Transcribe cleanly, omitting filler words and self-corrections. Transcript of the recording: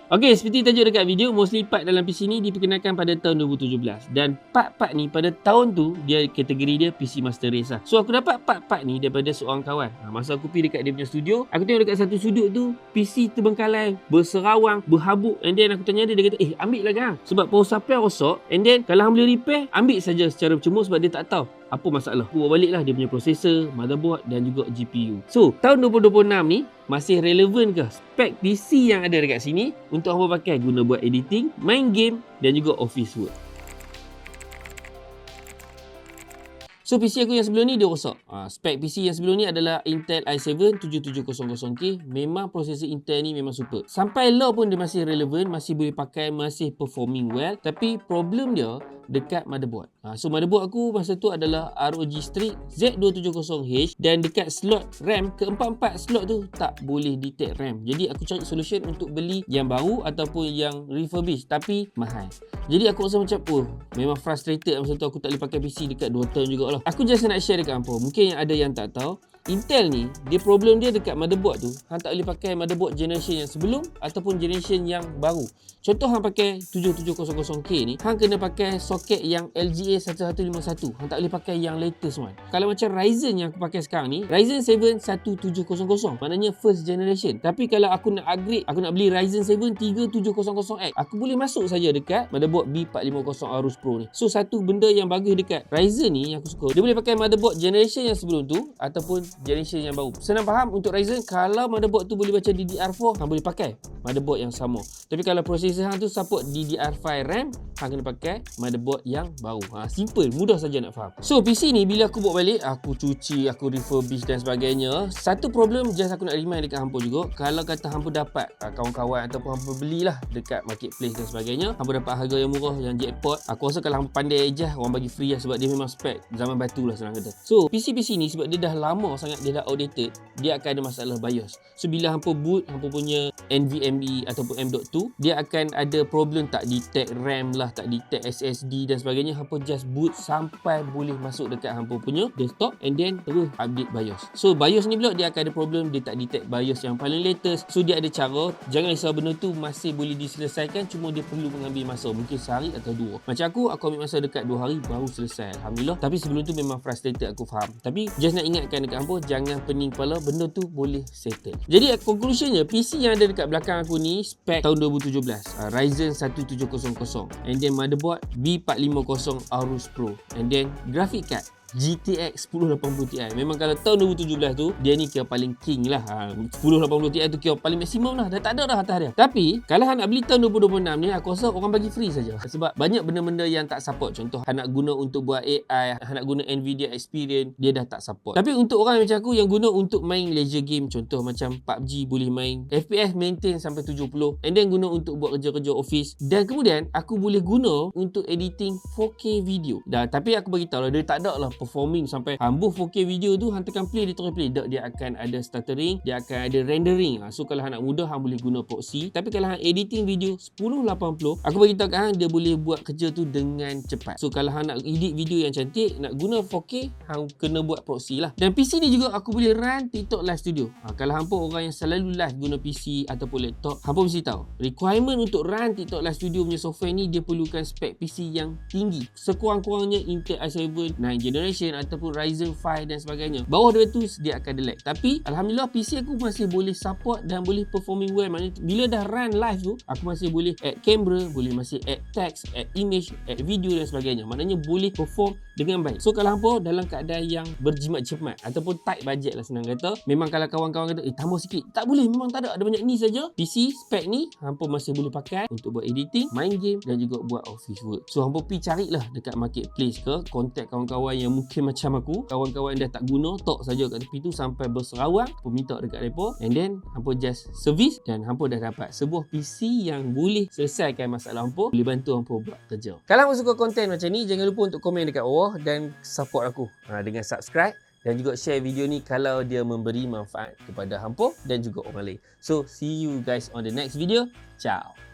Okey, seperti tajuk dekat video, mostly part dalam PC ni diperkenalkan pada tahun 2017 dan part-part ni pada tahun tu dia kategori dia PC Master Race lah. So aku dapat part-part ni daripada seorang kawan. Masa aku pergi dekat dia punya studio, aku tengok dekat satu sudut tu PC terbengkalai, berserawang, berhabuk, and then aku tanya dia kata, ambil lah gang. Sebab power supply rosak, and then kalau hang boleh repair, ambil saja secara bercemur sebab dia tak tahu apa masalah. Aku bawa balik lah dia punya processor, motherboard dan juga GPU. So, tahun 2026 ni masih relevan ke spek PC yang ada dekat sini untuk hangpa pakai guna buat editing, main game dan juga office work. So PC aku yang sebelum ni dia rosak. Spek PC yang sebelum ni adalah Intel i7 7700K. Memang prosesor Intel ni memang super. Sampai low pun dia masih relevan, masih boleh pakai, masih performing well. Tapi problem dia dekat motherboard. So motherboard aku masa tu adalah ROG Strix Z270H dan dekat slot RAM keempat-empat slot tu tak boleh detect RAM. Jadi aku cari solution untuk beli yang baru ataupun yang refurbished tapi mahal. Jadi aku rasa macam memang frustrated masa tu aku tak boleh pakai PC dekat 2 tahun jugalah. Aku just nak share dekat hampa. Mungkin yang ada yang tak tahu, Intel ni, dia problem dia dekat motherboard tu, hang tak boleh pakai motherboard generation yang sebelum ataupun generation yang baru. Contoh hang pakai 7700K ni, hang kena pakai soket yang LGA 1151. Hang tak boleh pakai yang latest one. Kalau macam Ryzen yang aku pakai sekarang ni, Ryzen 7 1700, maknanya first generation. Tapi kalau aku nak upgrade, aku nak beli Ryzen 7 3700X, aku boleh masuk saja dekat motherboard B450 Aorus Pro ni. So satu benda yang bagus dekat Ryzen ni yang aku suka, dia boleh pakai motherboard generation yang sebelum tu ataupun generation yang baru. Senang faham untuk Ryzen, kalau motherboard tu boleh baca DDR4, hang boleh pakai motherboard yang sama. Tapi kalau processor hang tu support DDR5 RAM, hang kena pakai motherboard yang baru. Simple, mudah saja nak faham. So PC ni bila aku bawa balik, aku cuci, aku refurbish dan sebagainya. Satu problem just aku nak remind dekat hampa juga, kalau kata hampa dapat kawan-kawan ataupun hampa belilah dekat marketplace dan sebagainya, hampa dapat harga yang murah, yang jackpot, aku rasa kalau hampa pandai adjust, orang bagi free lah sebab dia memang spek zaman batu lah senang kata. So PC ni sebab dia dah lama sangat, dia dah outdated, dia akan ada masalah BIOS. So bila hampa boot, hampa punya NVMe ataupun M.2, dia akan ada problem tak detect RAM lah, tak detect SSD dan sebagainya. Hampa just boot sampai boleh masuk dekat hampa punya desktop and then terus update BIOS. So BIOS ni pula dia akan ada problem, dia tak detect BIOS yang paling latest. So dia ada cara, jangan risau, benda tu masih boleh diselesaikan, cuma dia perlu mengambil masa, mungkin sehari atau 2. Macam aku ambil masa dekat 2 hari baru selesai, alhamdulillah. Tapi sebelum tu memang frustrated, aku faham. Tapi just nak ingatkan dekat hampa, jangan pening kepala, benda tu boleh settle. Jadi conclusionnya, PC yang ada dekat belakang aku ni spek tahun 2017, Ryzen 1700, and then motherboard B450 Aorus Pro, and then graphic card GTX 1080 Ti. Memang kalau tahun 2017 tu, dia ni kira paling king lah. 1080 Ti tu kira paling maksimum lah. Dah tak ada dah atas dia. Tapi kalau hang nak beli tahun 2026 ni, aku rasa orang bagi free saja. Sebab banyak benda-benda yang tak support. Contoh hang nak guna untuk buat AI, hang nak guna Nvidia Experience, dia dah tak support. Tapi untuk orang macam aku yang guna untuk main leisure game, contoh macam PUBG boleh main, FPS maintain sampai 70, and then guna untuk buat kerja-kerja office, dan kemudian aku boleh guna untuk editing 4K video. Tapi aku bagi tahu lah, dia tak ada lah performing sampai hambuh 4K video tu, hang tekan play, dia terus play. Dia akan ada stuttering, dia akan ada rendering. So kalau hang nak mudah, hang boleh guna proxy. Tapi kalau hang editing video 1080, aku bagi tahu kat hang, dia boleh buat kerja tu dengan cepat. So kalau hang nak edit video yang cantik, nak guna 4K, hang kena buat proxy lah. Dan PC ni juga aku boleh run TikTok Live Studio. Kalau hampa orang yang selalu live guna PC ataupun laptop, hampa mesti tahu requirement untuk run TikTok Live Studio punya software ni, dia perlukan spek PC yang tinggi. Sekurang-kurangnya Intel i7 9 generation ataupun Ryzen 5 dan sebagainya. Bawah dia tu dia akan lag. Tapi alhamdulillah PC aku masih boleh support dan boleh performing well. Maknanya bila dah run live tu, aku masih boleh add camera, boleh masih add text, add image, add video dan sebagainya. Maknanya boleh perform dengan baik. So kalau hampa dalam keadaan yang berjimat cemat ataupun tight budget lah senang kata, memang kalau kawan-kawan kata tambah sikit, tak boleh, memang tak ada banyak ni saja. PC spek ni hampa masih boleh pakai untuk buat editing, main game dan juga buat office work. So hampa pergi carilah dekat marketplace ke, contact kawan-kawan yang mungkin macam aku, kawan-kawan yang dah tak guna, tok saja kat tepi tu sampai berserawang, hampa minta dekat depa, and then hampa just service dan hampa dah dapat sebuah PC yang boleh selesaikan masalah hampa, boleh bantu hampa buat kerja. Kalau hampa suka konten macam ni, jangan lupa untuk komen dekat bawah dan support aku dengan subscribe dan juga share video ni kalau dia memberi manfaat kepada hampa dan juga orang lain. So see you guys on the next video. Ciao.